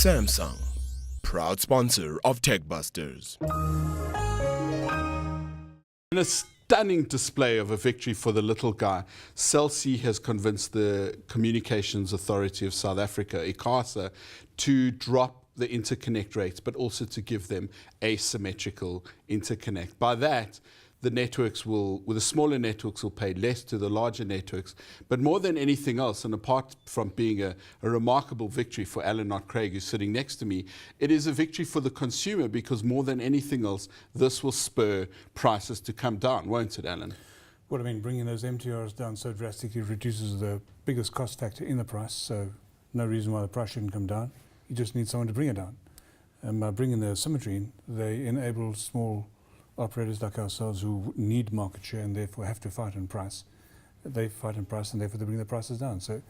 Samsung, proud sponsor of Tech Busters. In a stunning display of a victory for the little guy, Cell C has convinced the Communications Authority of South Africa, ICASA, to drop the interconnect rates, but also to give them asymmetrical interconnect. By that, the networks will, with the smaller networks, will pay less to the larger networks. But more than anything else, and apart from being a remarkable victory for Allan Knott-Craig, who's sitting next to me, it is a victory for the consumer, because more than anything else, this will spur prices to come down, won't it, Allan? Well, I mean, bringing those MTRs down so drastically reduces the biggest cost factor in the price, so no reason why the price shouldn't come down. You just need someone to bring it down. And by bringing the symmetry in, they enable small operators like ourselves who need market share and therefore have to fight on price. They fight on price and therefore they bring the prices down. So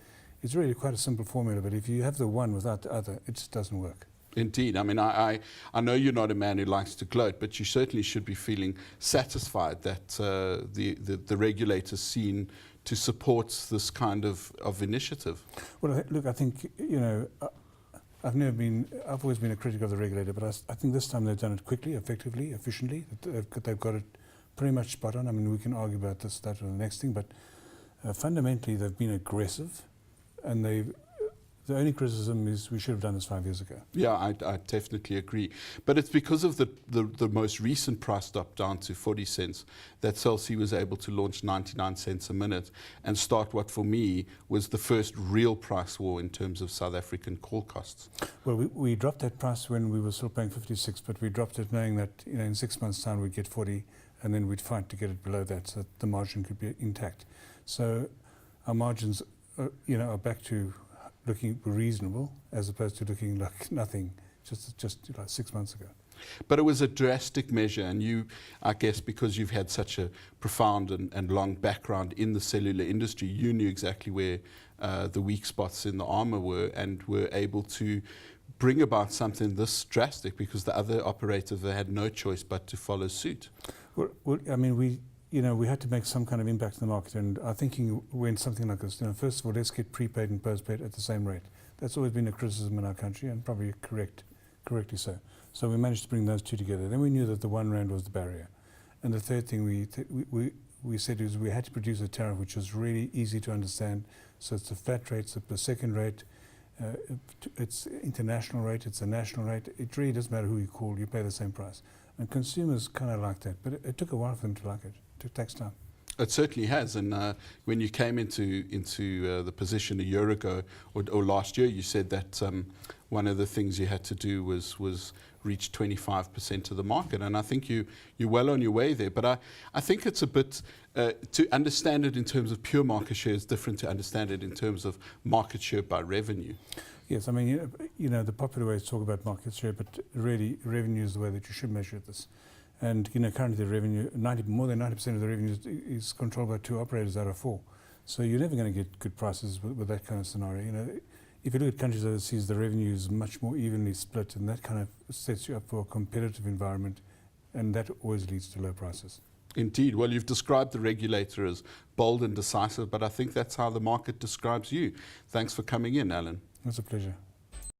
it's really quite a simple formula, but if you have the one without the other, it just doesn't work. Indeed. I mean, I know you're not a man who likes to gloat, but you certainly should be feeling satisfied that the regulator's seen to support this kind of initiative. Well, look, I think, you know, I've always been a critic of the regulator, but I think this time they've done it quickly, effectively, efficiently. They've got it pretty much spot on. I mean, we can argue about this, that, or the next thing, but fundamentally they've been aggressive, and the only criticism is we should have done this 5 years ago. Yeah, I definitely agree. But it's because of the most recent price drop down to 40 cents that Cell C was able to launch 99 cents a minute and start what for me was the first real price war in terms of South African call costs. Well, we dropped that price when we were still paying 56, but we dropped it knowing that, you know, in 6 months' time we'd get 40, and then we'd fight to get it below that so that the margin could be intact. So our margins, you know, are back to looking reasonable as opposed to looking like nothing just like 6 months ago. But it was a drastic measure, and you, I guess, because you've had such a profound and long background in the cellular industry, you knew exactly where the weak spots in the armor were and were able to bring about something this drastic, because the other operators, they had no choice but to follow suit. Well, I mean, we had to make some kind of impact in the market, and our thinking went something like this. You know, first of all, let's get prepaid and postpaid at the same rate. That's always been a criticism in our country, and probably correctly so. So we managed to bring those two together. Then we knew that the R1 was the barrier. And the third thing we said is we had to produce a tariff which was really easy to understand. So it's a flat rate, it's a per second rate, it's international rate, it's a national rate. It really doesn't matter who you call, you pay the same price. And consumers kind of like that, but it took a while for them to like it. It takes time. It certainly has, and when you came into the position a year ago or last year, you said that one of the things you had to do was reach 25% of the market, and I think you're well on your way there. But I think it's a bit to understand it in terms of pure market share is different to understand it in terms of market share by revenue. Yes, I mean, you know, the popular way is to talk about market share, but really revenue is the way that you should measure this. And, you know, currently the revenue, more than 90% of the revenue is controlled by 2 operators out of 4. So you're never going to get good prices with that kind of scenario. You know, if you look at countries overseas, the revenue is much more evenly split, and that kind of sets you up for a competitive environment, and that always leads to low prices. Indeed. Well, you've described the regulator as bold and decisive, but I think that's how the market describes you. Thanks for coming in, Allan. It's a pleasure.